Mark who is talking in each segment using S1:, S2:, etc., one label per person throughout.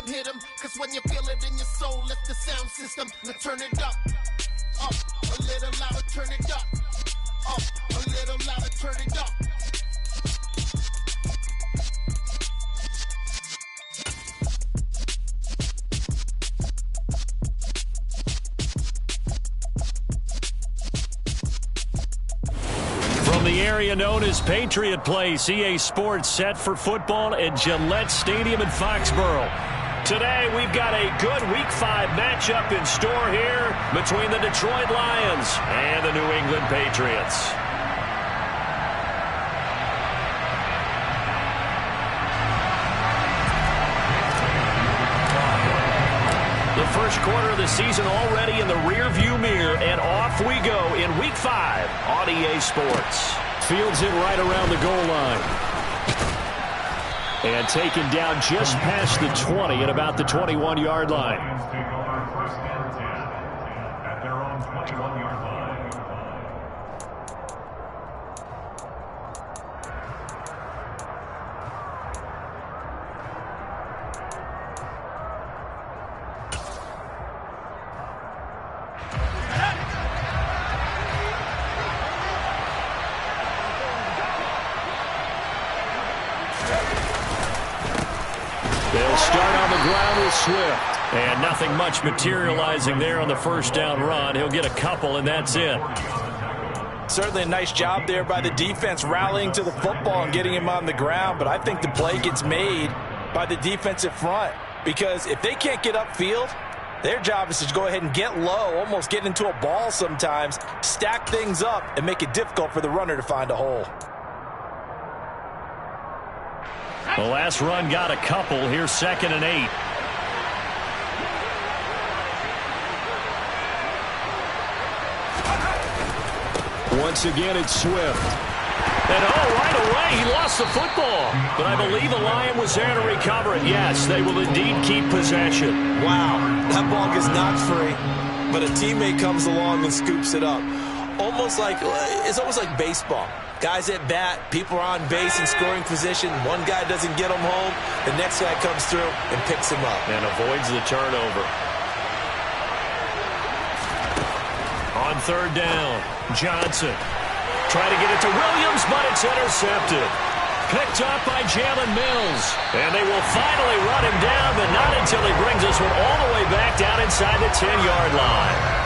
S1: hit 'em. Cause when you feel it in your soul, let the sound system. Now turn it up. Up, a little louder, turn it up. Up, a little louder, turn it up.
S2: From the area known as Patriot Place, EA Sports set for football at Gillette Stadium in Foxborough. Today, we've got a good Week 5 matchup in store here between the Detroit Lions and the New England Patriots. The first quarter of the season already in the rearview mirror, and off we go in Week 5 on EA Sports. Fields it right around the goal line. And taken down just past the 20 at about the 21-yard line.
S3: At their own 21-yard line.
S2: They'll start on the ground with Swift. And nothing much materializing there on the first down run. He'll get a couple, and that's it.
S4: Certainly a nice job there by the defense rallying to the football and getting him on the ground. But I think the play gets made by the defensive front. Because if they can't get upfield, their job is to go ahead and get low, almost get into a ball sometimes, stack things up, and make it difficult for the runner to find a hole.
S2: The last run got a couple. Here's 2nd and 8. Once again, it's Swift. And right away, he lost the football. But I believe the Lion was there to recover it. Yes, they will indeed keep possession.
S4: Wow, that ball gets knocked free, but a teammate comes along and scoops it up. It's almost like baseball. Guys at bat, people are on base in scoring position. One guy doesn't get him home. The next guy comes through and picks him up.
S2: And avoids the turnover. On 3rd down, Johnson. Trying to get it to Williams, but it's intercepted. Picked up by Jalen Mills. And they will finally run him down, but not until he brings this one all the way back down inside the 10-yard line.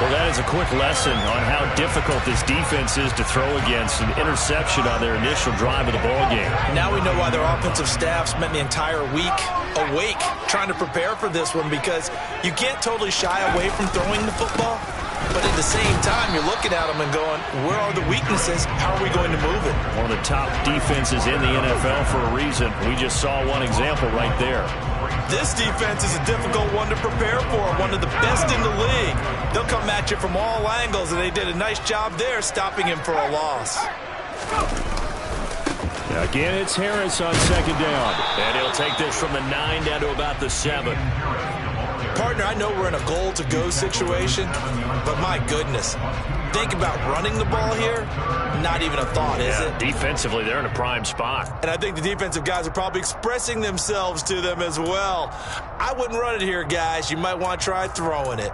S2: Well, that is a quick lesson on how difficult this defense is to throw against. An interception on their initial drive of the ballgame.
S4: Now we know why their offensive staff spent the entire week awake trying to prepare for this one, because you can't totally shy away from throwing the football. But at the same time, you're looking at them and going, where are the weaknesses? How are we going to move it?
S2: One of the top defenses in the NFL for a reason. We just saw one example right there.
S4: This defense is a difficult one to prepare for, one of the best in the league. They'll come at you from all angles, and they did a nice job there stopping him for a loss.
S2: Again, it's Harris on 2nd down. And he'll take this from the 9 down to about the 7.
S4: Partner, I know we're in a goal-to-go situation, but my goodness, think about running the ball here. Not even a thought, is it?
S2: Defensively, they're in a prime spot.
S4: And I think the defensive guys are probably expressing themselves to them as well. I wouldn't run it here, guys. You might want to try throwing it.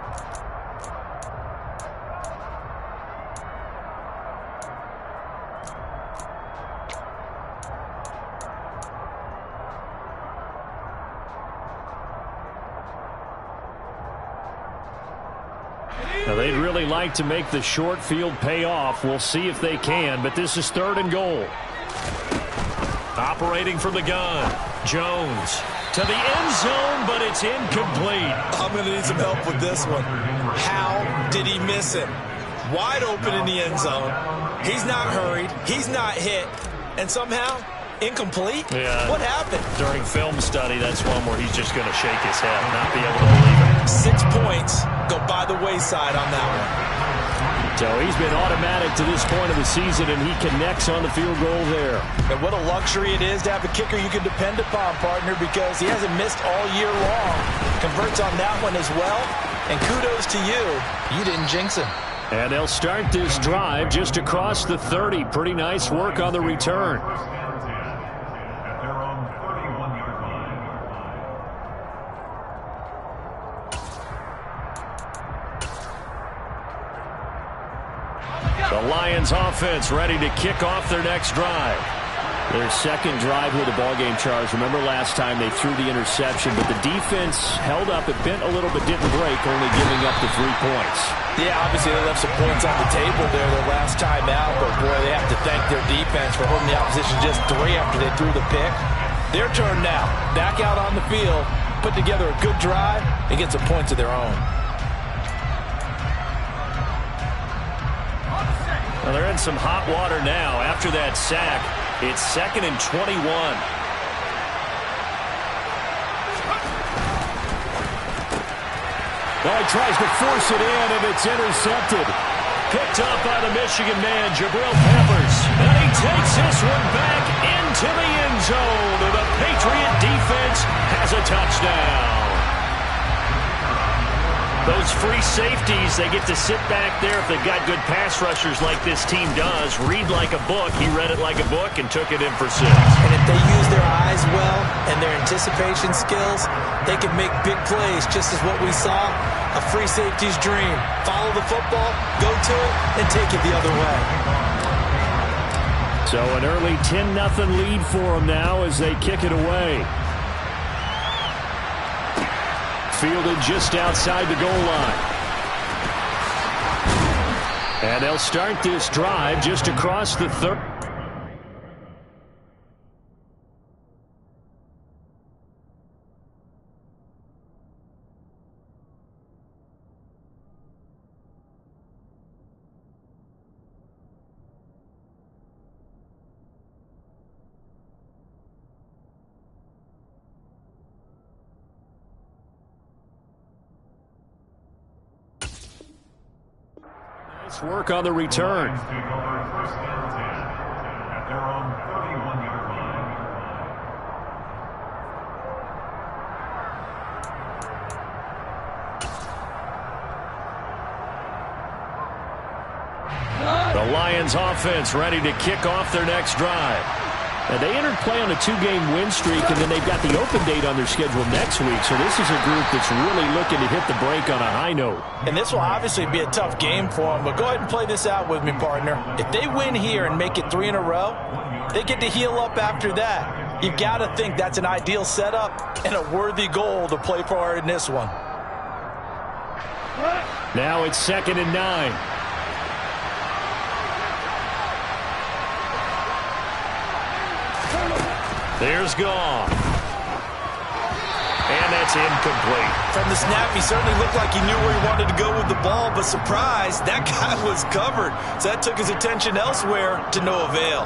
S2: Now, they'd really like to make the short field pay off. We'll see if they can, but this is 3rd and goal. Operating from the gun, Jones to the end zone, but it's incomplete.
S4: I'm going to need some help with this one. How did he miss him? Wide open in the end zone. He's not hurried. He's not hit. And somehow, incomplete?
S2: Yeah.
S4: What happened?
S2: During film study, that's one where he's just going to shake his head and not be able to believe it.
S4: 6 points go by the wayside on that one.
S2: So he's been automatic to this point of the season, and he connects on the field goal there.
S4: And what a luxury it is to have a kicker you can depend upon, partner, because he hasn't missed all year long. Converts on that one as well. And kudos to you. You didn't jinx him.
S2: And they'll start this drive just across the 30. Pretty nice work on the return. The Lions offense ready to kick off their next drive.
S5: Their second drive with the ballgame, Charles. Remember last time they threw the interception, but the defense held up. It bent a little but didn't break, only giving up the 3 points.
S4: Yeah, obviously they left some points on the table there their last time out, but boy, they have to thank their defense for holding the opposition just 3 after they threw the pick. Their turn now. Back out on the field, put together a good drive, and get some points of their own.
S2: Well, they're in some hot water now after that sack. It's 2nd and 21.
S5: Well, he tries to force it in, and it's intercepted.
S2: Picked up by the Michigan man, Jabril Peppers. And he takes this one back into the end zone. And the Patriot defense has a touchdown. Those free safeties, they get to sit back there if they've got good pass rushers like this team does. Read like a book. He read it like a book and took it in for 6.
S4: And if they use their eyes well and their anticipation skills, they can make big plays, just as what we saw. A free safety's dream. Follow the football, go to it, and take it the other way.
S2: So an early 10-0 lead for them now as they kick it away. Fielded just outside the goal line. And they'll start this drive just across the 30. Nice work on the return.
S3: Lions take over 1st and 10 at their own 31-yard line.
S2: The Lions offense ready to kick off their next drive. And they entered play on a 2-game win streak, and then they've got the open date on their schedule next week. So this is a group that's really looking to hit the break on a high note.
S4: And this will obviously be a tough game for them, but go ahead and play this out with me, partner. If they win here and make it 3 in a row, they get to heal up after that. You've got to think that's an ideal setup and a worthy goal to play for in this one.
S2: Now it's 2nd and 9. There's Goff. And that's incomplete.
S4: From the snap, he certainly looked like he knew where he wanted to go with the ball, but surprise, that guy was covered. So that took his attention elsewhere to no avail.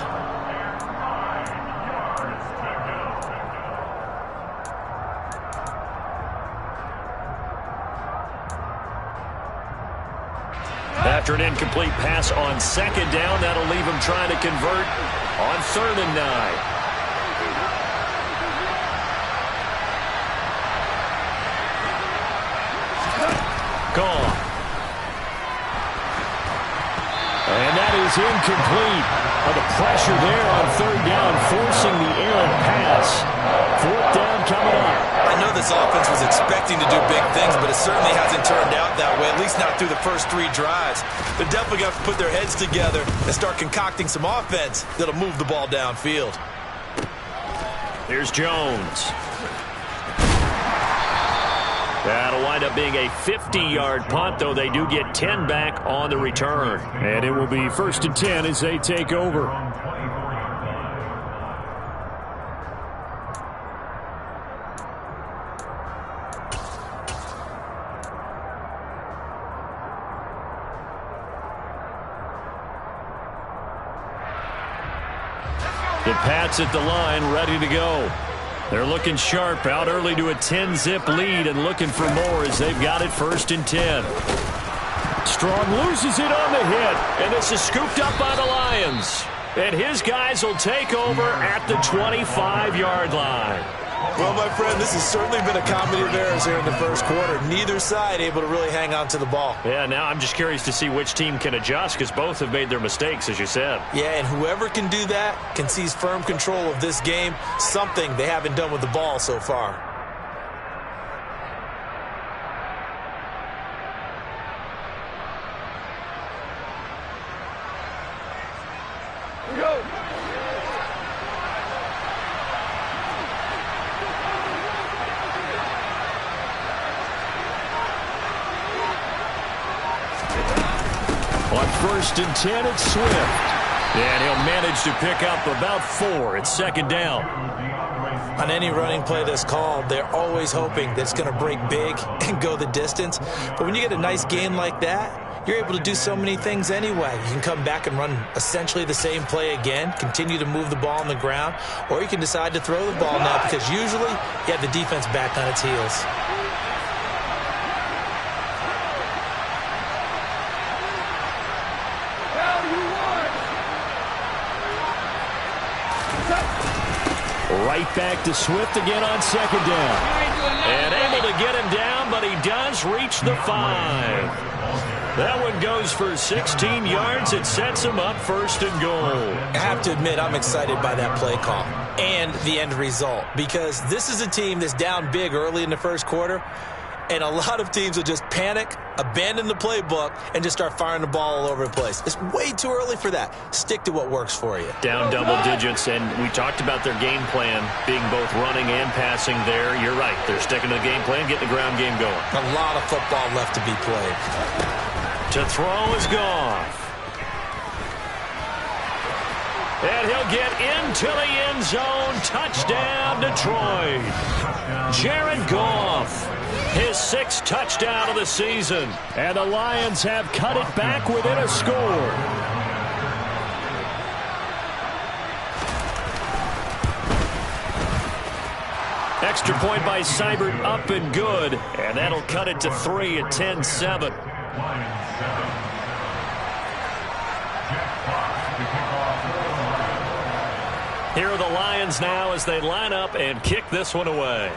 S2: After an incomplete pass on 2nd down, that'll leave him trying to convert on 3rd and 9. Gone. And that is incomplete. The pressure there on 3rd down, forcing the errant pass. 4th down coming up.
S4: I know this offense was expecting to do big things, but it certainly hasn't turned out that way, at least not through the first 3 drives. They're definitely going to put their heads together and start concocting some offense that'll move the ball downfield.
S2: Here's Jones. That'll wind up being a 50-yard punt, though they do get 10 back on the return. And it will be 1st and 10 as they take over. The Pats at the line, ready to go. They're looking sharp, out early to a 10-zip lead and looking for more as they've got it 1st and 10. Strong loses it on the hit, and this is scooped up by the Lions. And his guys will take over at the 25-yard line.
S4: Well, my friend, this has certainly been a comedy of errors here in the first quarter. Neither side able to really hang on to the ball.
S2: Yeah, now I'm just curious to see which team can adjust because both have made their mistakes, as you said.
S4: Yeah, and whoever can do that can seize firm control of this game, something they haven't done with the ball so far.
S2: On 1st and 10, it's Swift. And he'll manage to pick up about 4. It's 2nd down.
S4: On any running play that's called, they're always hoping that it's going to break big and go the distance. But when you get a nice game like that, you're able to do so many things anyway. You can come back and run essentially the same play again, continue to move the ball on the ground, or you can decide to throw the ball now because usually you have the defense back on its heels.
S5: Right back to Swift again on 2nd down.
S2: And able to get him down, but he does reach the 5. That one goes for 16 yards. It sets him up 1st and goal.
S4: I have to admit, I'm excited by that play call and the end result because this is a team that's down big early in the 1st quarter, and a lot of teams will just panic, abandon the playbook, and just start firing the ball all over the place. It's way too early for that. Stick to what works for you.
S2: Down double digits, and we talked about their game plan being both running and passing there. You're right. They're sticking to the game plan, getting the ground game going.
S4: A lot of football left to be played.
S2: To throw is Goff. And he'll get into the end zone. Touchdown, Detroit. Jared Goff. His 6th touchdown of the season.
S5: And the Lions have cut it back within a score.
S2: Extra point by Seibert, up and good. And that'll cut it to 3 at 10-7. Here are the Lions now as they line up and kick this one away.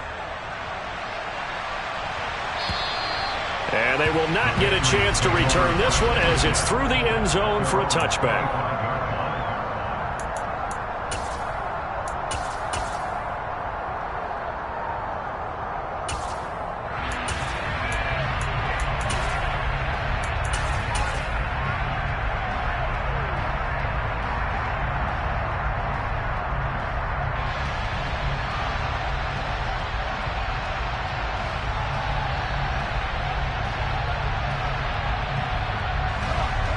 S2: And they will not get a chance to return this one as it's through the end zone for a touchback.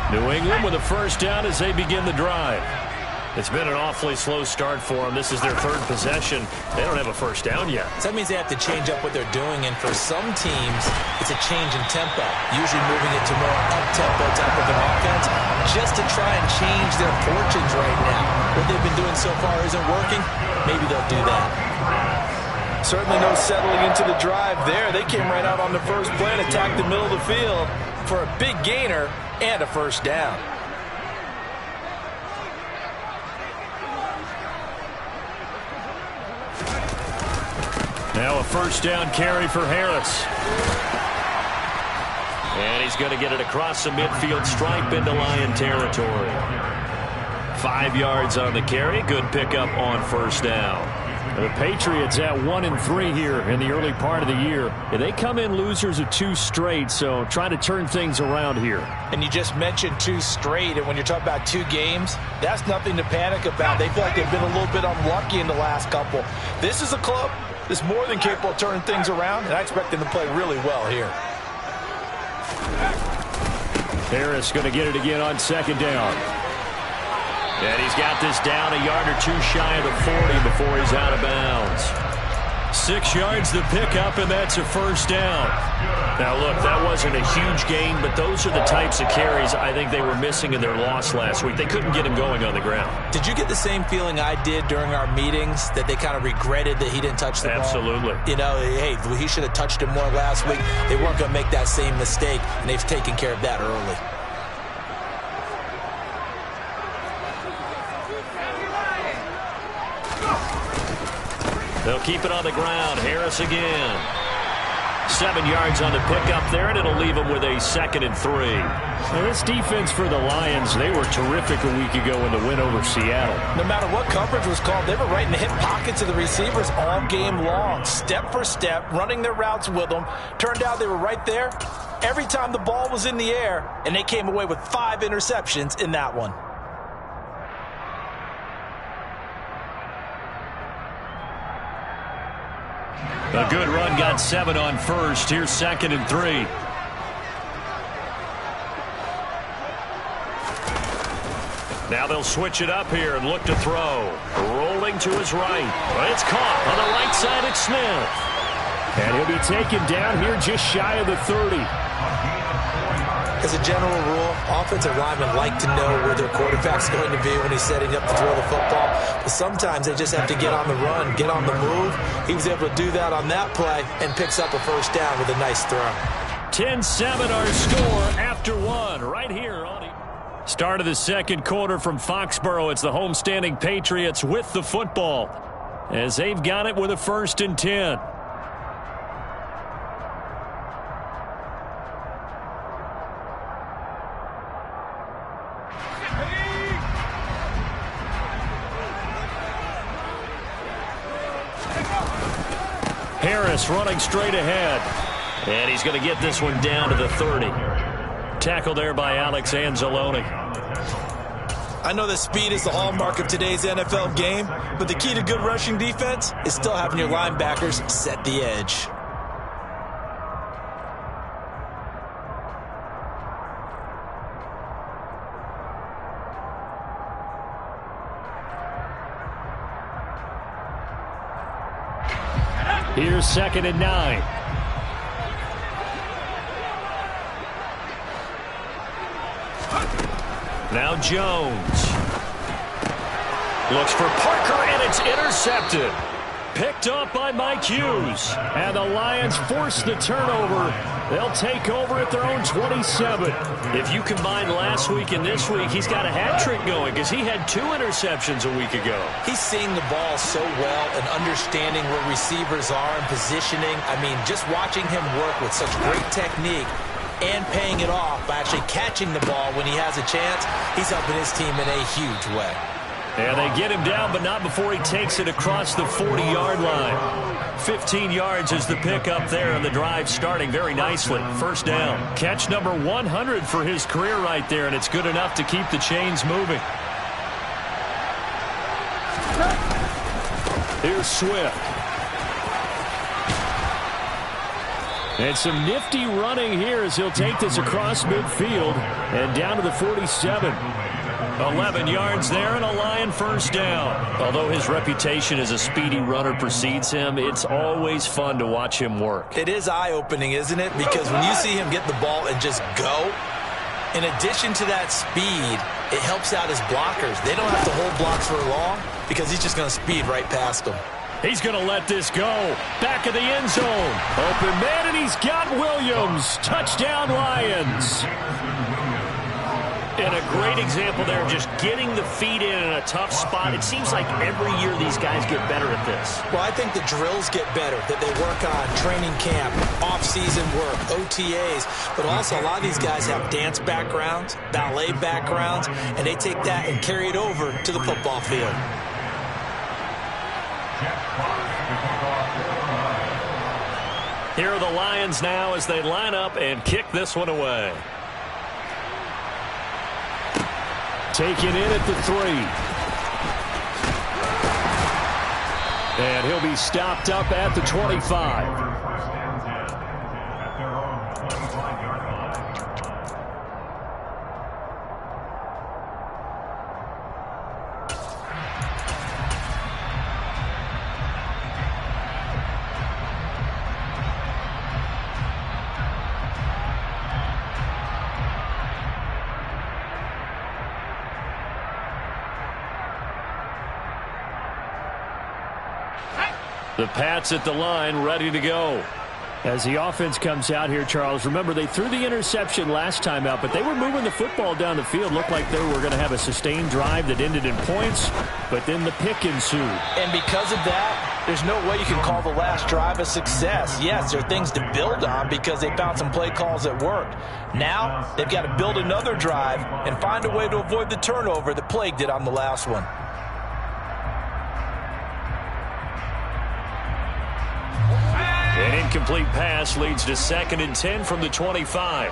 S2: New England with a 1st down as they begin the drive. It's been an awfully slow start for them. This is their 3rd possession. They don't have a 1st down yet.
S4: So that means they have to change up what they're doing, and for some teams, it's a change in tempo, usually moving it to more up-tempo type of an offense, just to try and change their fortunes right now. What they've been doing so far isn't working. Maybe they'll do that.
S6: Certainly no settling into the drive there. They came right out on the first play and attacked the middle of the field for a big gainer and a 1st down.
S2: Now a 1st down carry for Harris. And he's going to get it across the midfield stripe into Lion territory. 5 yards on the carry. Good pickup on 1st down.
S5: The Patriots at 1-3 here in the early part of the year. And they come in losers of 2 straight, so trying to turn things around here.
S4: And you just mentioned 2 straight, and when you're talking about 2 games, that's nothing to panic about. They feel like they've been a little bit unlucky in the last couple. This is a club that's more than capable of turning things around, and I expect them to play really well here.
S5: Harris going to get it again on 2nd down.
S2: And he's got this down a yard or 2 shy of the 40 before he's out of bounds. 6 yards to pick up, and that's a 1st down. Now, look, that wasn't a huge gain, but those are the types of carries I think they were missing in their loss last week. They couldn't get him going on the ground.
S4: Did you get the same feeling I did during our meetings, that they kind of regretted that he didn't touch the ball?
S2: Absolutely.
S4: You know, hey, he should have touched him more last week. They weren't going to make that same mistake, and they've taken care of that early.
S2: They'll keep it on the ground. Harris again. 7 yards on the pickup there, and it'll leave them with a 2nd and 3.
S5: Now, this defense for the Lions, they were terrific a week ago in the win over Seattle.
S4: No matter what coverage was called, they were right in the hip pockets of the receivers all game long, step for step, running their routes with them. Turned out they were right there every time the ball was in the air, and they came away with 5 interceptions in that one.
S2: A good run got 7 on first. Here's 2nd and 3. Now they'll switch it up here and look to throw. Rolling to his right. It's caught on the right side. It's Smith.
S5: And he'll be taken down here just shy of the 30.
S6: As a general rule, offensive linemen like to know where their quarterback's going to be when he's setting up to throw the football. But sometimes they just have to get on the run, get on the move. He was able to do that on that play and picks up a first down with a nice throw.
S2: 10-7 our score after 1 right here on it. Start of the second quarter from Foxborough. It's the homestanding Patriots with the football as they've got it with a 1st and 10. Harris running straight ahead. And he's going to get this one down to the 30. Tackle there by Alex Anzalone.
S6: I know that speed is the hallmark of today's NFL game, but the key to good rushing defense is still having your linebackers set the edge.
S2: Here's 2nd and 9. Now Jones. Looks for Parker, and it's intercepted. Picked up by Mike Hughes. And the Lions force the turnover. They'll take over at their own 27. If you combine last week and this week, he's got a hat trick going because he had 2 interceptions a week ago.
S6: He's seeing the ball so well and understanding where receivers are and positioning. I mean, just watching him work with such great technique and paying it off by actually catching the ball when he has a chance, he's helping his team in a huge way.
S2: And they get him down, but not before he takes it across the 40-yard line. 15 yards is the pickup there, and the drive starting very nicely. First down. Catch number 100 for his career right there, and it's good enough to keep the chains moving. Here's Swift. And some nifty running here as he'll take this across midfield and down to the 47. 11 yards there and a Lion first down. Although his reputation as a speedy runner precedes him, it's always fun to watch him work.
S6: It is eye-opening, isn't it? Because when you see him get the ball and just go, in addition to that speed, it helps out his blockers. They don't have to hold blocks for long because he's just going to speed right past them.
S2: He's going to let this go. Back of the end zone. Open man, and he's got Williams. Touchdown, Lions. And a great example there of just getting the feet in a tough spot. It seems like every year these guys get better at this.
S6: Well, I think the drills get better, that they work on training camp, off-season work, OTAs. But also a lot of these guys have dance backgrounds, ballet backgrounds, and they take that and carry it over to the football field.
S2: Here are the Lions now as they line up and kick this one away. Taken in at the 3. And he'll be stopped up at the 25. The Pats at the line, ready to go. As the offense comes out here, Charles, remember they threw the interception last time out, but they were moving the football down the field. Looked like they were going to have a sustained drive that ended in points, but then the pick ensued.
S6: And because of that, there's no way you can call the last drive a success. Yes, there are things to build on because they found some play calls that worked. Now, they've got to build another drive and find a way to avoid the turnover that plagued it on the last one.
S2: An incomplete pass leads to 2nd and 10 from the 25.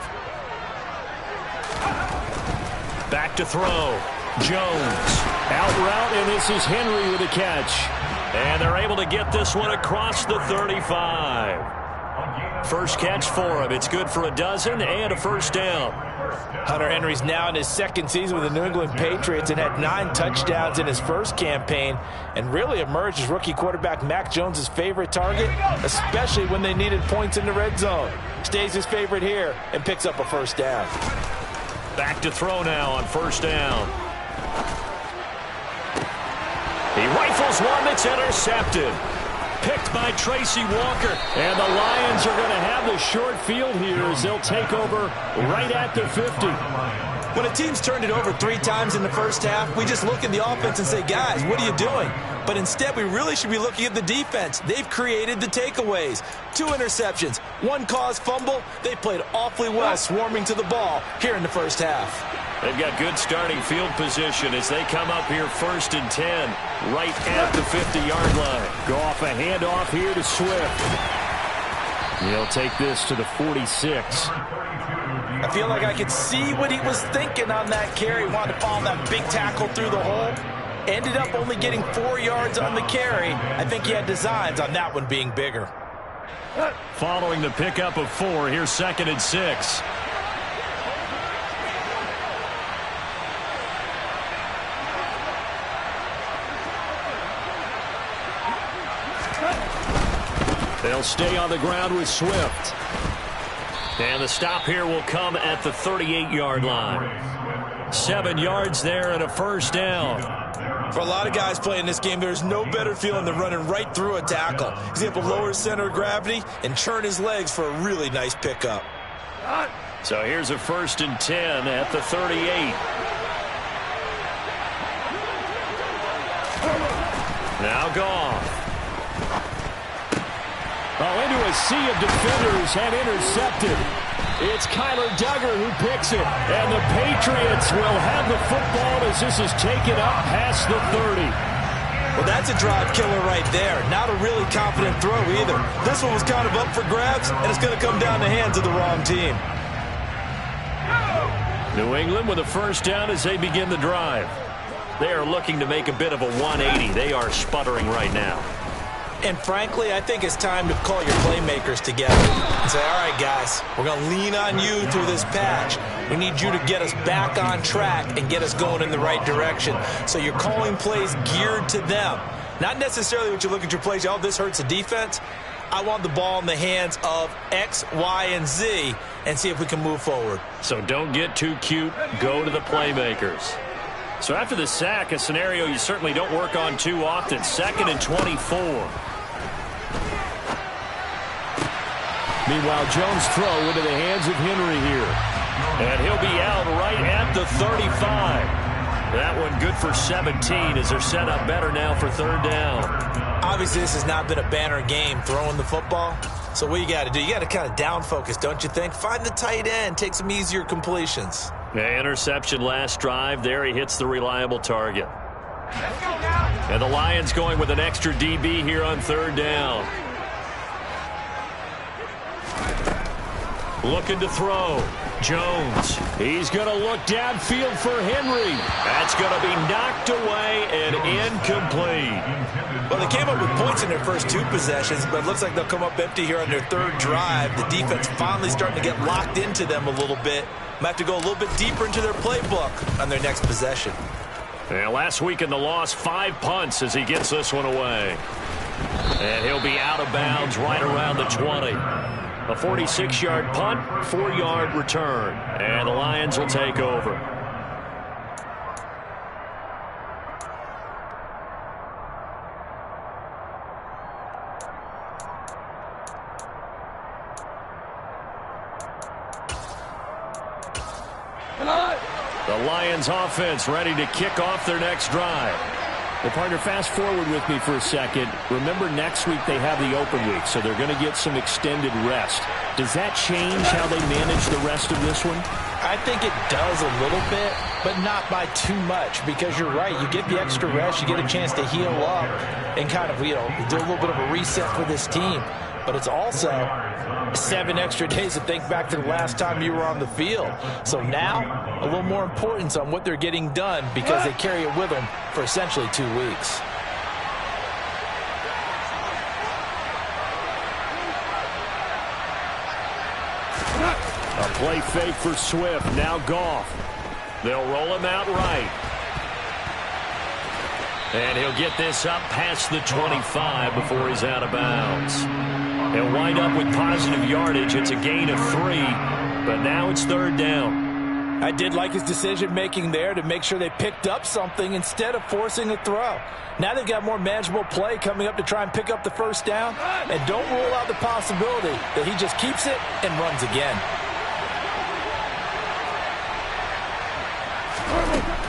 S2: Back to throw. Jones. Out route, and this is Henry with a catch. And they're able to get this one across the 35. First catch for him. It's good for a dozen and a first down.
S4: Hunter Henry's now in his second season with the New England Patriots and had 9 touchdowns in his first campaign and really emerged as rookie quarterback Mac Jones' favorite target, especially when they needed points in the red zone. Stays his favorite here and picks up a first down.
S2: Back to throw now on first down. He rifles one that's intercepted. Picked by Tracy Walker. And the Lions are going to have the short field here as they'll take over right at the 50.
S6: When a team's turned it over 3 times in the first half, we just look at the offense and say, guys, what are you doing? But instead, we really should be looking at the defense. They've created the takeaways. 2 interceptions, 1 caused fumble. They played awfully well swarming to the ball here in the first half.
S2: They've got good starting field position as they come up here 1st and 10, right at the 50-yard line.
S5: Go off a handoff here to Swift. He'll take this to the 46.
S4: I feel like I could see what he was thinking on that carry. Wanted to follow that big tackle through the hole. Ended up only getting 4 yards on the carry. I think he had designs on that one being bigger.
S2: Following the pickup of 4, here's 2nd and 6. They'll stay on the ground with Swift. And the stop here will come at the 38-yard line. 7 yards there and a first down.
S6: For a lot of guys playing this game, there's no better feeling than running right through a tackle. He's able to lower his center of gravity and churn his legs for a really nice pickup.
S2: So here's a 1st and 10 at the 38. Now Goff.
S5: Into a sea of defenders and intercepted. It's Kyler Duggar who picks it. And the Patriots will have the football as this is taken up past the 30.
S6: Well, that's a drive killer right there. Not a really confident throw either. This one was kind of up for grabs, and it's going to come down the hands of the wrong team.
S2: New England with a first down as they begin the drive. They are looking to make a bit of a 180. They are sputtering right now.
S6: And frankly, I think it's time to call your playmakers together and say, all right, guys, we're going to lean on you through this patch. We need you to get us back on track and get us going in the right direction. So you're calling plays geared to them. Not necessarily what you look at your plays, oh, this hurts the defense. I want the ball in the hands of X, Y, and Z and see if we can move forward.
S2: So don't get too cute. Go to the playmakers. So after the sack, a scenario you certainly don't work on too often. 2nd and 24.
S5: Meanwhile, Jones' throw into the hands of Henry here.
S2: And he'll be out right at the 35. That one good for 17 as they're set up better now for 3rd down.
S6: Obviously, this has not been a banner game throwing the football. So what you got to do, you got to kind of down focus, don't you think? Find the tight end, take some easier completions.
S2: Yeah, interception last drive. There he hits the reliable target. And the Lions going with an extra DB here on 3rd down. Looking to throw. Jones. He's going to look downfield for Henry. That's going to be knocked away and incomplete.
S6: Well, they came up with points in their first 2 possessions, but it looks like they'll come up empty here on their 3rd drive. The defense finally starting to get locked into them a little bit. Might have to go a little bit deeper into their playbook on their next possession.
S2: Yeah, last week in the loss, 5 punts as he gets this one away. And he'll be out of bounds right around the 20. A 46-yard punt, 4-yard return. And the Lions will take over. The Lions offense ready to kick off their next drive.
S5: Well, partner, fast forward with me for a second. Remember, next week they have the open week, so they're going to get some extended rest. Does that change how they manage the rest of this one?
S4: I think it does a little bit, but not by too much, because you're right. You get the extra rest, you get a chance to heal up and kind of, do a little bit of a reset for this team. But it's also 7 extra days to think back to the last time you were on the field. So now, a little more importance on what they're getting done because they carry it with them for essentially 2 weeks.
S5: A play fake for Swift. Now Goff.
S2: They'll roll him out right. And he'll get this up past the 25 before he's out of bounds. He'll wind up with positive yardage. It's a gain of 3, but now it's third down.
S4: I did like his decision-making there to make sure they picked up something instead of forcing a throw. Now they've got more manageable play coming up to try and pick up the first down. And don't rule out the possibility that he just keeps it and runs again.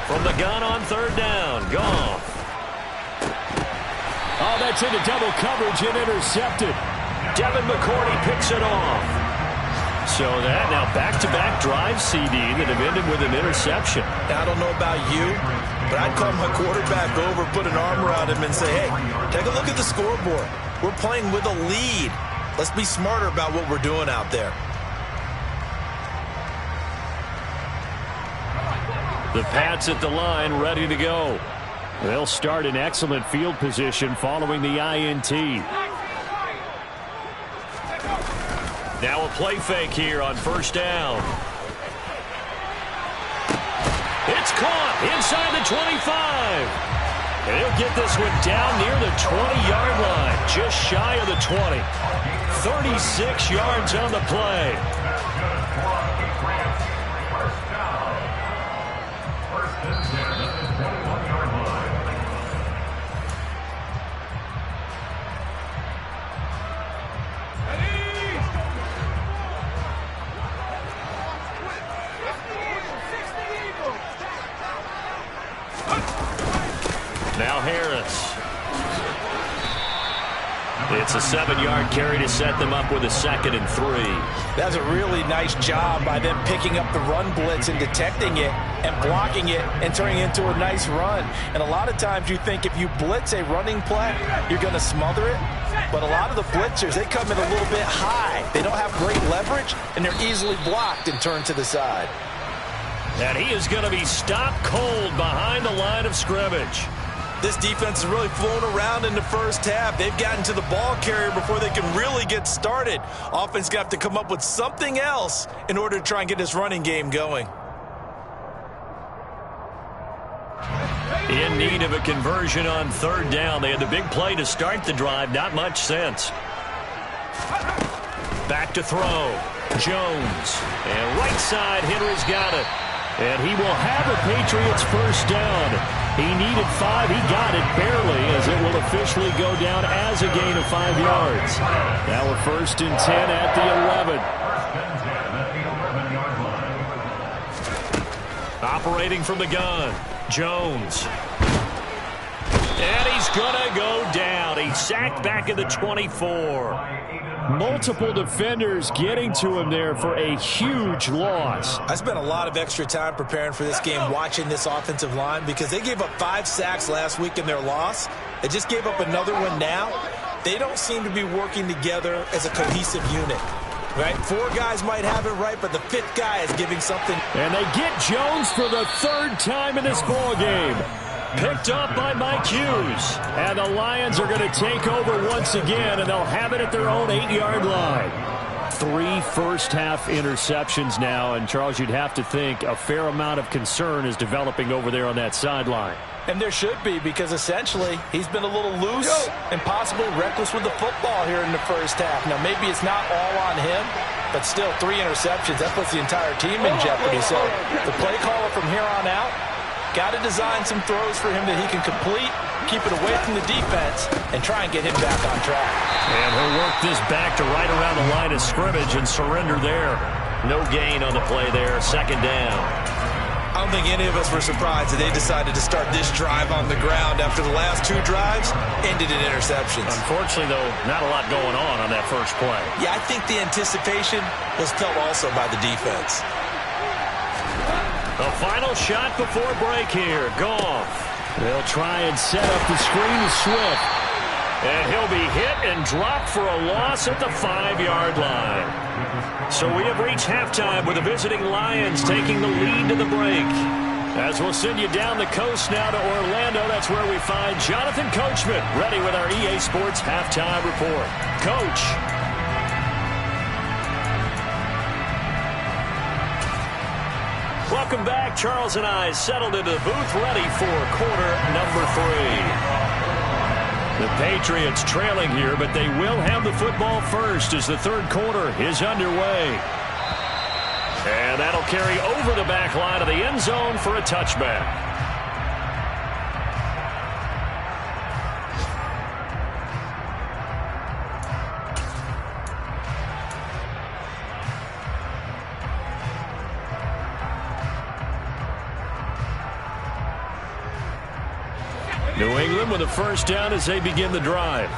S2: From the gun on third down, Goff.
S5: Oh, that's into double coverage and intercepted.
S2: Devin McCourty picks it off. So that now back-to-back drive CD that have ended with an interception.
S6: Now, I don't know about you, but I'd call my quarterback over, put an arm around him, and say, hey, take a look at the scoreboard. We're playing with a lead. Let's be smarter about what we're doing out there.
S2: The Pats at the line, ready to go.
S5: They'll start in excellent field position following the INT.
S2: Now a play fake here on first down. It's caught inside the 25. And he'll get this one down near the 20-yard line, just shy of the 20. 36 yards on the play. Now Harris. It's a 7-yard carry to set them up with a 2nd and 3.
S4: That's a really nice job by them picking up the run blitz and detecting it and blocking it and turning it into a nice run. And a lot of times you think if you blitz a running play, you're going to smother it. But a lot of the blitzers, they come in a little bit high. They don't have great leverage, and they're easily blocked and turned to the side.
S2: And he is going to be stopped cold behind the line of scrimmage.
S6: This defense has really flown around in the first half. They've gotten to the ball carrier before they can really get started. Offense got to come up with something else in order to try and get this running game going.
S2: In need of a conversion on third down. They had the big play to start the drive. Not much sense. Back to throw. Jones. And right side, Henry's got it. And he will have a Patriots first down. He needed 5. He got it barely, as it will officially go down as a gain of 5 yards. Now we're 1st and 10 at the 11. Operating from the gun. Jones. And he's going to go down. He's sacked back at the 24.
S5: Multiple defenders getting to him there for a huge loss.
S6: I spent a lot of extra time preparing for this game, watching this offensive line, because they gave up 5 sacks last week in their loss. They just gave up another one now. They don't seem to be working together as a cohesive unit. Right? 4 guys might have it right, but the 5th guy is giving something.
S5: And they get Jones for the 3rd time in this ball game.
S2: Picked up by Mike Hughes.
S5: And the Lions are going to take over once again, and they'll have it at their own 8-yard line. 3 first-half interceptions now, and Charles, you'd have to think a fair amount of concern is developing over there on that sideline.
S4: And there should be, because essentially he's been a little loose and possibly reckless with the football here in the first half. Now, maybe it's not all on him, but still 3 interceptions. That puts the entire team in jeopardy. So the play caller from here on out got to design some throws for him that he can complete, keep it away from the defense, and try and get him back on track.
S2: And he'll work this back to right around the line of scrimmage and surrender there. No gain on the play there, 2nd down.
S6: I don't think any of us were surprised that they decided to start this drive on the ground after the last 2 drives ended in interceptions.
S2: Unfortunately, though, not a lot going on that first play.
S6: Yeah, I think the anticipation was felt also by the defense.
S2: A final shot before break here. Goff.
S5: They'll try and set up the screen to Swift.
S2: And he'll be hit and dropped for a loss at the 5-yard line. So we have reached halftime with the visiting Lions taking the lead to the break. As we'll send you down the coast now to Orlando, that's where we find Jonathan Coachman ready with our EA Sports halftime report. Coach. Welcome back. Charles and I settled into the booth, ready for quarter number 3. The Patriots trailing here, but they will have the football first as the third quarter is underway. And that'll carry over the back line of the end zone for a touchback. New England with a first down as they begin the drive.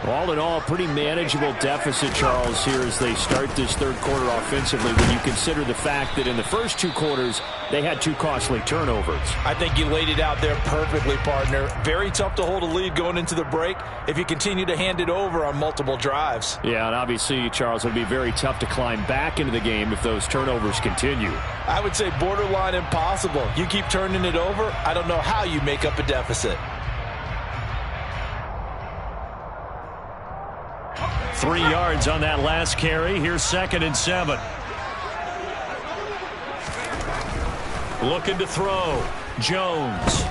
S2: All in all, pretty manageable deficit, Charles, here as they start this third quarter offensively when you consider the fact that in the first 2 quarters, they had 2 costly turnovers.
S4: I think you laid it out there perfectly, partner. Very tough to hold a lead going into the break if you continue to hand it over on multiple drives.
S5: Yeah, and obviously, Charles, it would be very tough to climb back into the game if those turnovers continue.
S4: I would say borderline impossible. You keep turning it over, I don't know how you make up a deficit.
S2: 3 yards on that last carry. Here's 2nd and 7. Looking to throw. Jones.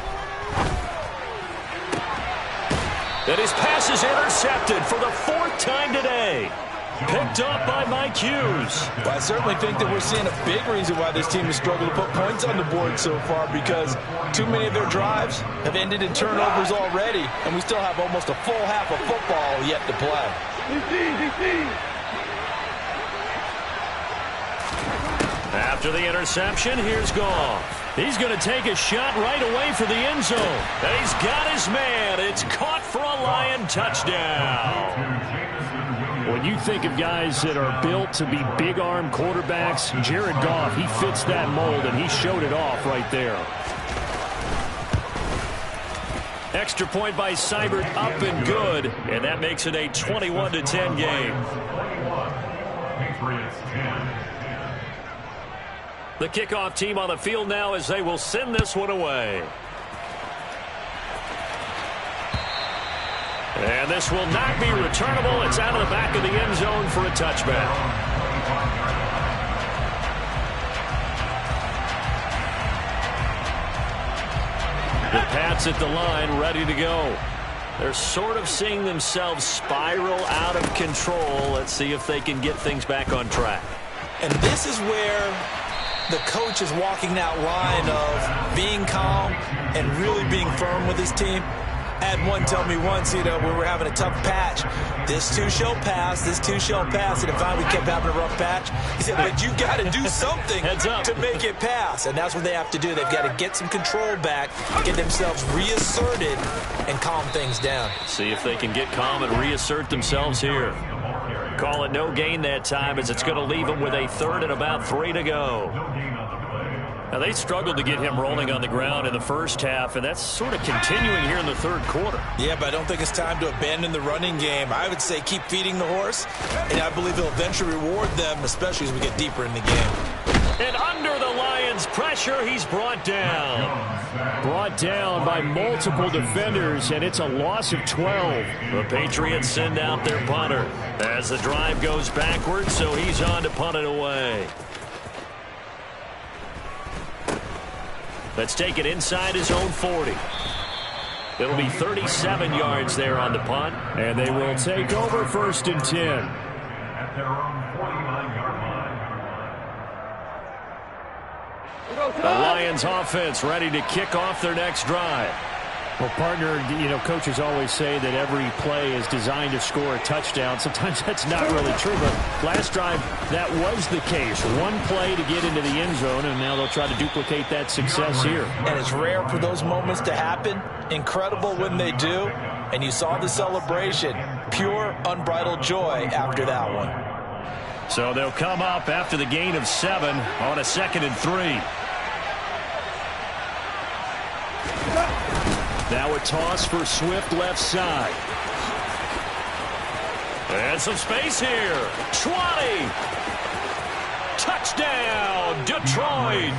S2: And his pass is intercepted for the 4th time today. Picked up by Mike Hughes.
S4: Well, I certainly think that we're seeing a big reason why this team has struggled to put points on the board so far, because too many of their drives have ended in turnovers already, and we still have almost a full half of football yet to play.
S2: After the interception, here's Goff. He's going to take a shot right away for the end zone. And he's got his man. It's caught for a Lion touchdown.
S5: When you think of guys that are built to be big-arm quarterbacks, Jared Goff, he fits that mold, and he showed it off right there.
S2: Extra point by Seibert, up and good, and that makes it a 21-10 game. The kickoff team on the field now as they will send this one away. And this will not be returnable. It's out of the back of the end zone for a touchback. The Pats at the line, ready to go. They're sort of seeing themselves spiral out of control. Let's see if they can get things back on track.
S6: And this is where the coach is walking that line of being calm and really being firm with his team. I had one tell me once, when we were having a tough patch, this too shall pass, this too shall pass, and finally we kept having a rough patch. He said, but you got to do something to make it pass, and that's what they have to do. They've got to get some control back, get themselves reasserted, and calm things down.
S2: See if they can get calm and reassert themselves here. Call it no gain that time as it's going to leave them with a 3rd and about 3 to go. Now, they struggled to get him rolling on the ground in the first half, and that's sort of continuing here in the third quarter.
S6: Yeah, but I don't think it's time to abandon the running game. I would say keep feeding the horse, and I believe he'll eventually reward them, especially as we get deeper in the game.
S2: And under the Lions' pressure, he's brought down.
S5: Brought down by multiple defenders, and it's a loss of 12.
S2: The Patriots send out their punter as the drive goes backwards, so he's on to punt it away. Let's take it inside his own 40. It'll be 37 yards there on the punt.
S5: And they will take over 1st and 10.
S3: At their own 49-yard line.
S2: The Lions offense ready to kick off their next drive.
S5: Well, partner, coaches always say that every play is designed to score a touchdown. Sometimes that's not really true, but last drive, that was the case. One play to get into the end zone, and now they'll try to duplicate that success here.
S6: And it's rare for those moments to happen. Incredible when they do. And you saw the celebration. Pure, unbridled joy after that one.
S2: So they'll come up after the gain of 7 on a 2nd and 3.
S5: Now a toss for Swift left side.
S2: And some space here. 20. Touchdown, Detroit.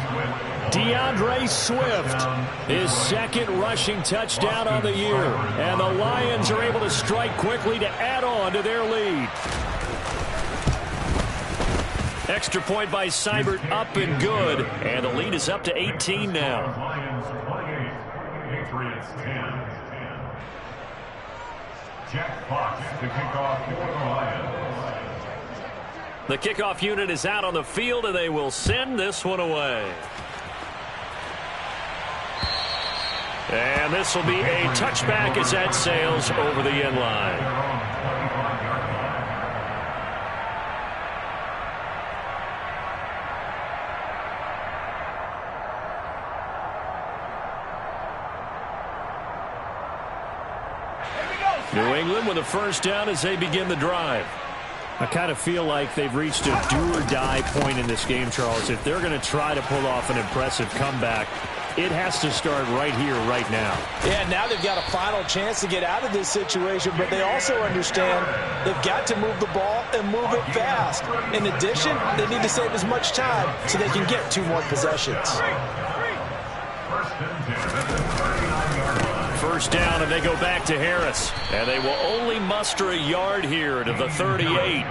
S5: DeAndre Swift, his 2nd rushing touchdown on the year. And the Lions are able to strike quickly to add on to their lead. Extra point by Seibert, up and good. And the lead is up to 18 now.
S3: Lions 28, Patriots 10. Jack Fox to kick off for the Lions.
S5: The kickoff unit is out on the field, and they will send this one away. And this will be a touchback as that sails over the end line. New England with a first down as they begin the drive. I kind of feel like they've reached a do-or-die point in this game, Charles. If they're going to try to pull off an impressive comeback, it has to start right here, right now.
S4: Yeah, now they've got a final chance to get out of this situation, but they also understand they've got to move the ball and move it fast. In addition, they need to save as much time so they can get 2 more possessions.
S5: First down, and they go back to Harris. And they will only muster a yard here to the 38.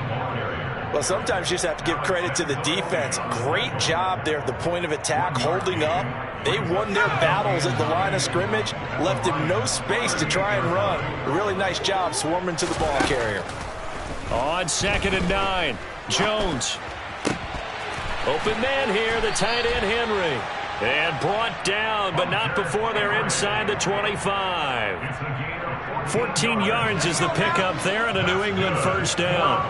S4: Well, sometimes you just have to give credit to the defense. Great job there at the point of attack, holding up. They won their battles at the line of scrimmage, left him no space to try and run. A really nice job swarming to the ball carrier.
S5: On 2nd and 9, Jones. Open man here, the tight end Henry. And brought down, but not before they're inside the 25. 14 yards is the pickup there, and a New England first down.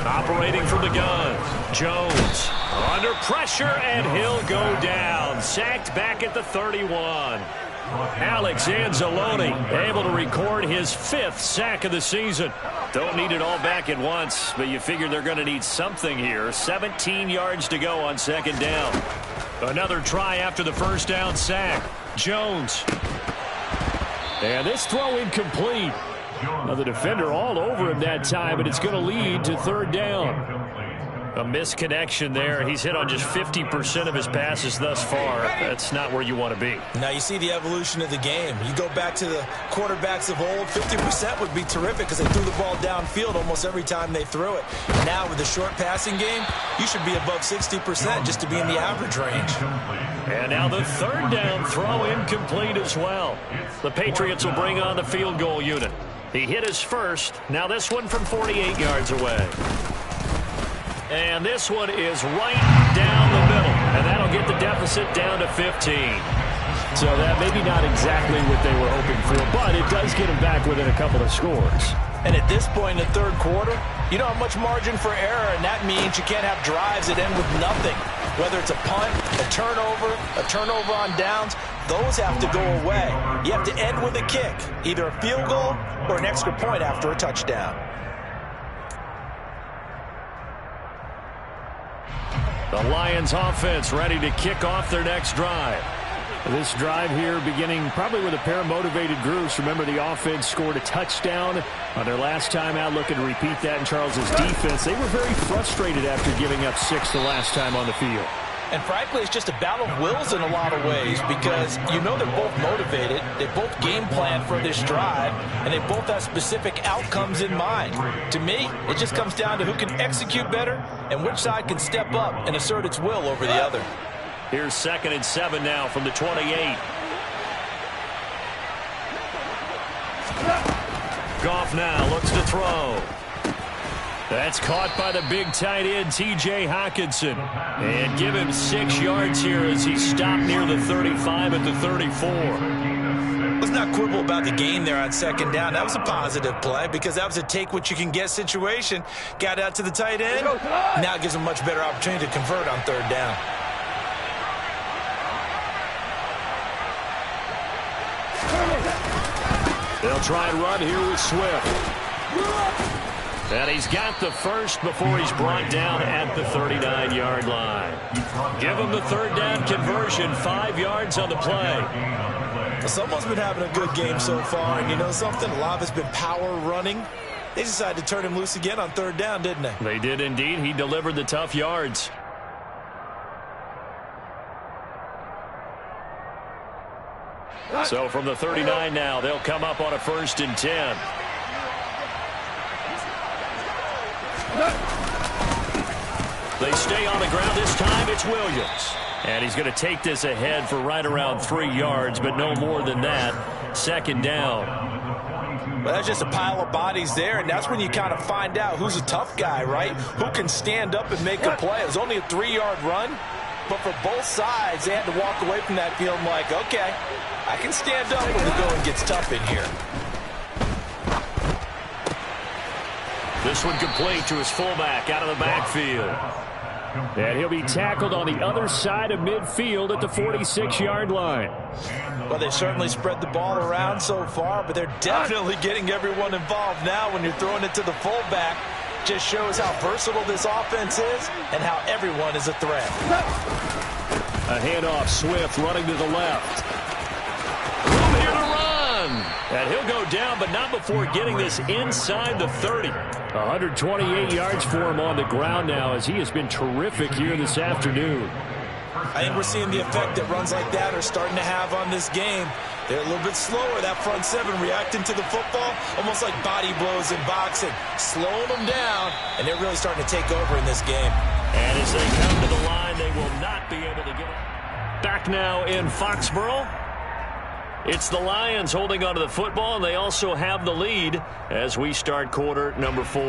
S5: Operating from the gun, Jones under pressure, and he'll go down. Sacked back at the 31. Alex Anzalone able to record his 5th sack of the season. Don't need it all back at once, but you figure they're going to need something here. 17 yards to go on 2nd down. Another try after the first down sack. Jones. And this throw incomplete. Now the defender all over him that time, but it's going to lead to 3rd down. A misconnection there. He's hit on just 50% of his passes thus far. That's not where you want to be.
S4: Now you see the evolution of the game. You go back to the quarterbacks of old, 50% would be terrific because they threw the ball downfield almost every time they threw it. Now with the short passing game, you should be above 60% just to be in the average range.
S5: And now the 3rd down throw incomplete as well. The Patriots will bring on the field goal unit. He hit his first. Now this one from 48 yards away. And this one is right down the middle. And that'll get the deficit down to 15.
S7: So that maybe not exactly what they were hoping for, but it does get them back within a couple of scores.
S4: And at this point in the 3rd quarter, you don't have much margin for error, and that means you can't have drives that end with nothing. Whether it's a punt, a turnover on downs, those have to go away. You have to end with a kick, either a field goal or an extra point after a touchdown.
S5: The Lions offense ready to kick off their next drive.
S7: This drive here beginning probably with a pair of motivated groups. Remember, the offense scored a touchdown on their last time out. Looking to repeat that in Charles's defense. They were very frustrated after giving up 6 the last time on the field.
S4: And frankly, it's just a battle of wills in a lot of ways because you know they're both motivated, they both game plan for this drive, and they both have specific outcomes in mind. To me, it just comes down to who can execute better and which side can step up and assert its will over the other.
S5: Here's 2nd and 7 now from the 28. Goff now looks to throw. That's caught by the big tight end, T.J. Hockenson. And give him 6 yards here as he stopped near the 35 at the 34.
S4: Let's not quibble about the gain there on 2nd down. That was a positive play because that was a take-what-you-can-get situation. Got out to the tight end. Now it gives him a much better opportunity to convert on 3rd down.
S5: They'll try and run here with Swift. And he's got the first before he's brought down at the 39-yard line. Give him the 3rd down conversion, 5 yards on the play.
S4: Someone's been having a good game so far, and you know something? A lot of it's been power running. They decided to turn him loose again on 3rd down, didn't they?
S5: They did indeed. He delivered the tough yards. So from the 39 now, they'll come up on a 1st and 10. They stay on the ground. This time it's Williams. And he's going to take this ahead for right around 3 yards, but no more than that. Second down.
S4: Well, that's just a pile of bodies there, and that's when you kind of find out who's a tough guy, right? Who can stand up and make a play. It was only a 3-yard run, but for both sides, they had to walk away from that field like, okay, I can stand up when the going gets tough in here.
S5: This one complete to his fullback out of the backfield. And he'll be tackled on the other side of midfield at the 46-yard line.
S4: Well, they certainly spread the ball around so far, but they're definitely getting everyone involved now when you're throwing it to the fullback. Just shows how versatile this offense is and how everyone is a threat.
S5: A handoff, Swift running to the left. Room here to run. And he'll go down, but not before getting this inside the 30. 128 yards for him on the ground now as he has been terrific here this afternoon.
S4: I think we're seeing the effect that runs like that are starting to have on this game. They're a little bit slower, that front seven, reacting to the football, almost like body blows in boxing, slowing them down, and they're really starting to take over in this game.
S5: And as they come to the line, they will not be able to get it. Back now in Foxborough. It's the Lions holding onto the football, and they also have the lead as we start quarter number 4.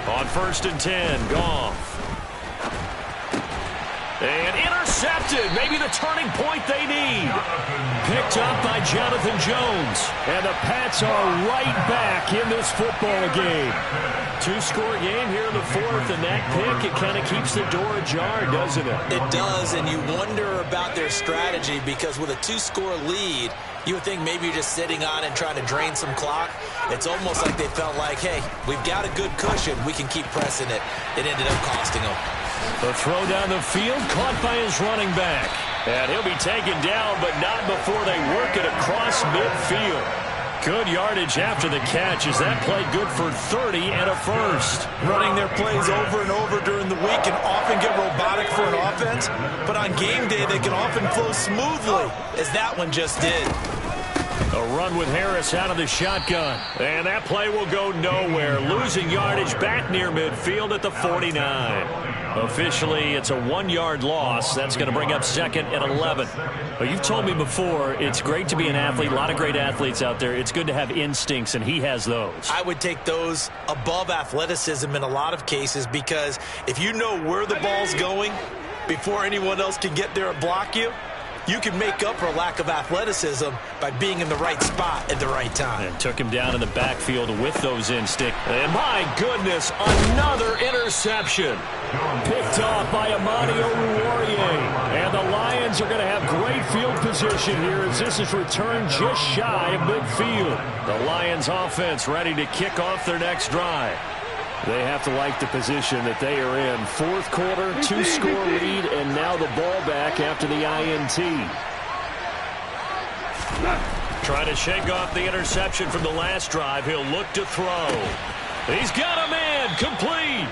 S5: On 1st and 10, Goff. And intercepted. Maybe the turning point they need. Picked up by Jonathan Jones. And the Pats are right back in this football game. 2-score game here in the 4th, and that pick, it kind of keeps the door ajar, doesn't it?
S6: It does, and you wonder about their strategy because with a 2-score lead, you would think maybe you're just sitting on it and trying to drain some clock. It's almost like they felt like, hey, we've got a good cushion. We can keep pressing it. It ended up costing them.
S5: The throw down the field, caught by his running back. And he'll be taken down, but not before they work it across midfield. Good yardage after the catch. Is that play good for 30 and a first?
S4: Running their plays over and over during the week can often get robotic for an offense, but on game day they can often flow smoothly, as that one just did.
S5: A run with Harris out of the shotgun. And that play will go nowhere. Losing yardage back near midfield at the 49. Officially, it's a 1-yard loss. That's going to bring up 2nd and 11. But you've told me before, it's great to be an athlete. A lot of great athletes out there. It's good to have instincts, and he has those.
S6: I would take those above athleticism in a lot of cases because if you know where the ball's going before anyone else can get there and block you, you can make up for a lack of athleticism by being in the right spot at the right time.
S5: And took him down in the backfield with those instincts. And my goodness, another interception. Picked off by Amani Oruwariye. And the Lions are going to have great field position here as this is returned just shy of midfield. The Lions offense ready to kick off their next drive. They have to like the position that they are in. 4th quarter, 2-score lead, and now the ball back after the INT. Trying to shake off the interception from the last drive. He'll look to throw. He's got a man, complete.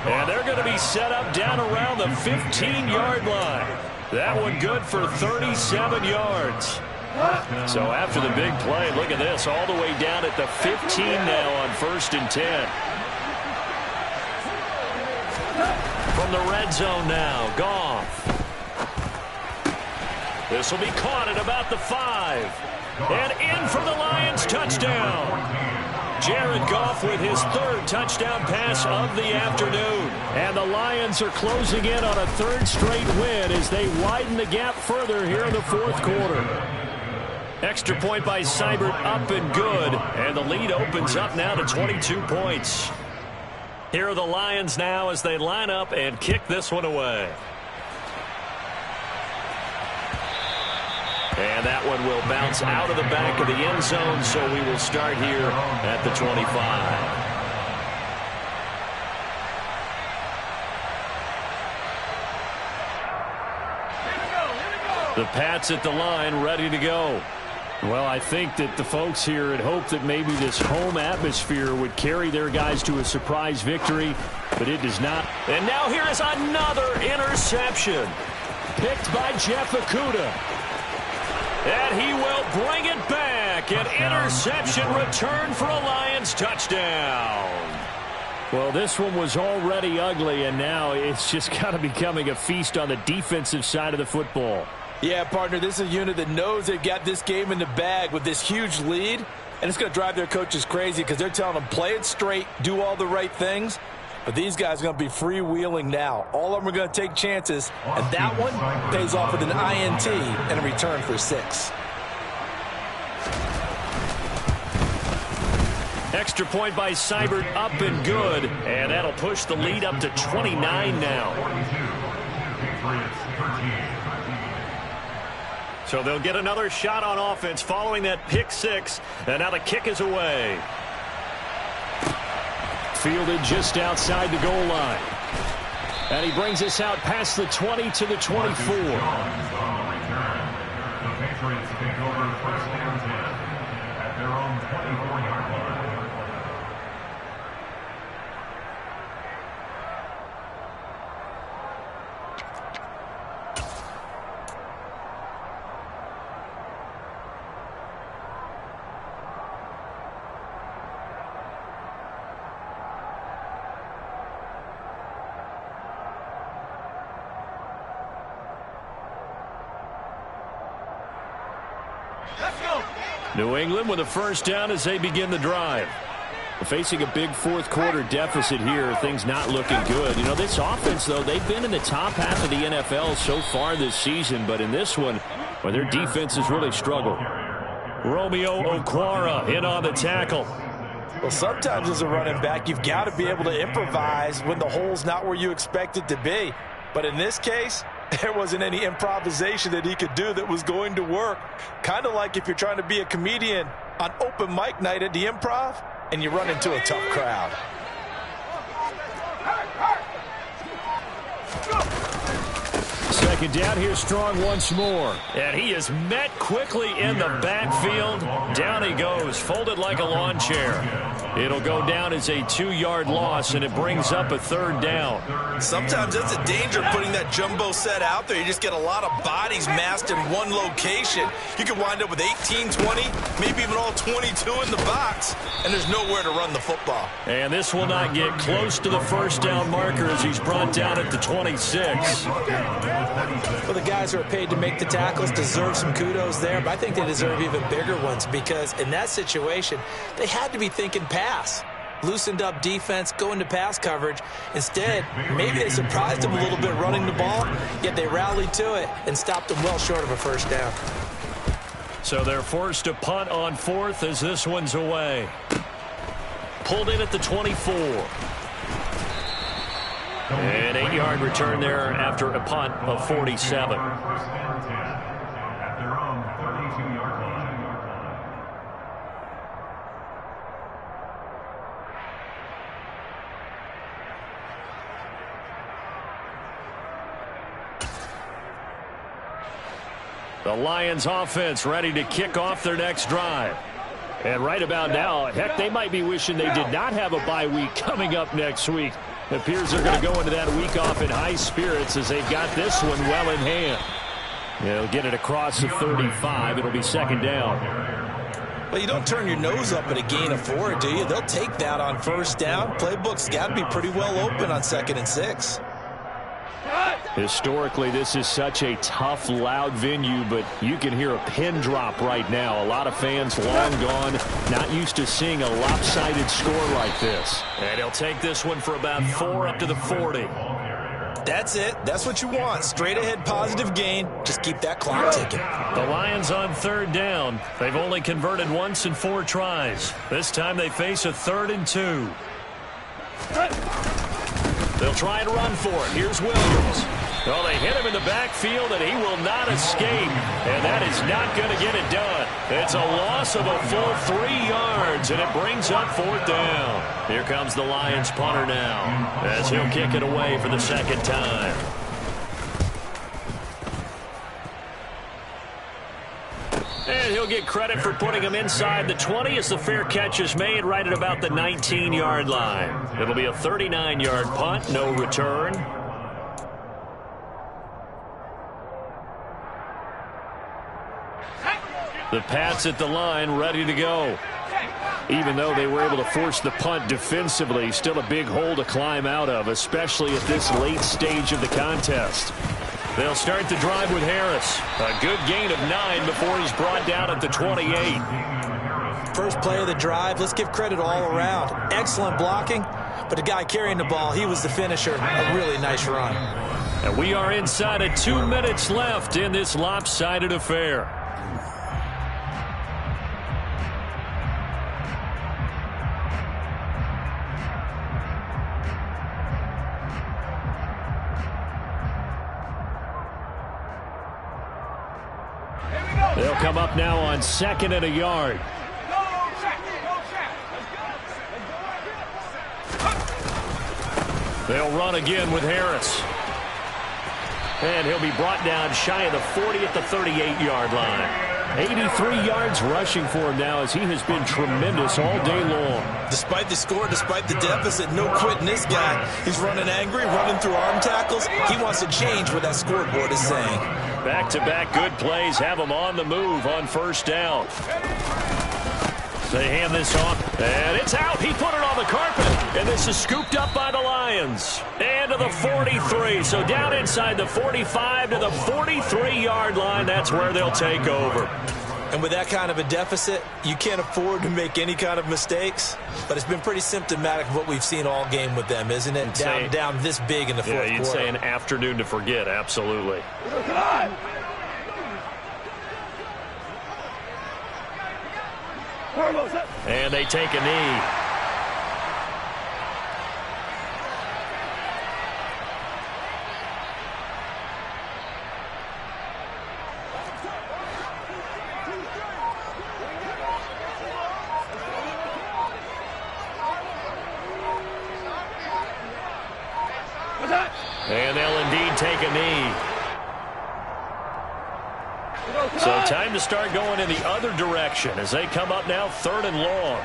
S5: And they're going to be set up down around the 15-yard line. That one good for 37 yards. So after the big play, look at this, all the way down at the 15 now on 1st and 10. From the red zone now, Goff. This will be caught at about the 5. And in for the Lions, touchdown. Jared Goff with his 3rd touchdown pass of the afternoon. And the Lions are closing in on a 3rd straight win as they widen the gap further here in the 4th quarter. Extra point by Seibert, up and good. And the lead opens up now to 22 points. Here are the Lions now as they line up and kick this one away. And that one will bounce out of the back of the end zone, so we will start here at the 25. The Pats at the line, ready to go. Well, I think that the folks here had hoped that maybe this home atmosphere would carry their guys to a surprise victory, but it does not.
S2: And now here is another interception. Picked by Jeff Okudah. And he will bring it back. An interception return for a Lions touchdown.
S5: Well, this one was already ugly, and now it's just kind of becoming a feast on the defensive side of the football.
S4: Yeah, partner, this is a unit that knows they've got this game in the bag with this huge lead, and it's going to drive their coaches crazy because they're telling them play it straight, do all the right things. But these guys are going to be freewheeling now. All of them are going to take chances, and that one pays off with an INT and a return for 6.
S5: Extra point by Seibert, up and good. And that'll push the lead up to 29 now. So they'll get another shot on offense following that pick 6. And now the kick is away. Fielded just outside the goal line. And he brings us out past the 20 to the 24.
S3: The Patriots take over first and 10 at their own 24-yard line.
S5: New England with a first down as they begin the drive. Facing a big fourth quarter deficit here, things not looking good. You know, this offense, though, they've been in the top half of the NFL so far this season, but in this one, well, their defense has really struggled. Romeo Okwara in on the tackle.
S4: Well, sometimes as a running back, you've got to be able to improvise when the hole's not where you expect it to be. But in this case, there wasn't any improvisation that he could do that was going to work. Kind of like if you're trying to be a comedian on open mic night at the Improv and you run into a tough crowd.
S5: Second down here, Strong once more. And he is met quickly in the backfield. Down he goes, folded like a lawn chair. It'll go down as a 2-yard loss, and it brings up a third down.
S6: Sometimes that's a danger putting that jumbo set out there. You just get a lot of bodies massed in one location. You can wind up with 18, 20, maybe even all 22 in the box, and there's nowhere to run the football.
S5: And this will not get close to the first down marker as he's brought down at the 26.
S6: Well, the guys who are paid to make the tackles deserve some kudos there, but I think they deserve even bigger ones because in that situation, they had to be thinking pass. Loosened up defense, going to pass coverage. Instead, maybe they surprised them a little bit running the ball, yet they rallied to it and stopped them well short of a first down.
S5: So they're forced to punt on fourth as this one's away. Pulled in at the 24. An 8-yard return there after a punt of 47.
S3: First and 10 at their own 32-yard line.
S5: The Lions offense ready to kick off their next drive. And right about now, heck, they might be wishing they did not have a bye week coming up next week. It appears they're going to go into that week off in high spirits as they've got this one well in hand. They'll get it across the 35. It'll be second down.
S6: Well, you don't turn your nose up at a gain of 4, do you? They'll take that on first down. Playbook's got to be pretty well open on 2nd and 6.
S5: Historically, this is such a tough, loud venue, but you can hear a pin drop right now. A lot of fans long gone, not used to seeing a lopsided score like this. And he'll take this one for about 4 up to the 40.
S6: That's it. That's what you want. Straight ahead positive gain. Just keep that clock ticking.
S5: The Lions on third down. They've only converted once in 4 tries. This time they face a 3rd and 2. They'll try and run for it. Here's Williams. Well, they hit him in the backfield, and he will not escape. And that is not going to get it done. It's a loss of a full 3 yards, and it brings up 4th down. Here comes the Lions punter now, as he'll kick it away for the second time. And he'll he'll get credit for putting him inside the 20 as the fair catch is made right at about the 19-yard line. It'll be a 39-yard punt, no return. The Pats at the line, ready to go. Even though they were able to force the punt defensively, still a big hole to climb out of, especially at this late stage of the contest. They'll start the drive with Harris. A good gain of 9 before he's brought down at the 28.
S6: First play of the drive, let's give credit all around. Excellent blocking, but the guy carrying the ball, he was the finisher. A really nice run.
S5: And we are inside of 2 minutes left in this lopsided affair. They'll come up now on 2nd and a yard. They'll run again with Harris. And he'll be brought down shy of the 40 at the 38-yard line. 83 yards rushing for him now as he has been tremendous all day long.
S6: Despite the score, despite the deficit, no quitting this guy. He's running angry, running through arm tackles. He wants to change what that scoreboard is saying.
S5: Back-to-back good plays have him on the move on first down. They hand this off, and it's out. He put it on the carpet, and this is scooped up by the Lions. And to the 43, so down inside the 45 to the 43-yard line. That's where they'll take over.
S6: And with that kind of a deficit, you can't afford to make any kind of mistakes. But it's been pretty symptomatic of what we've seen all game with them, isn't it? Down this big in the fourth quarter.
S5: Yeah, you'd say an afternoon to forget, absolutely. And they take a knee. And they'll indeed take a knee. So time to start going in the other direction as they come up now 3rd and long.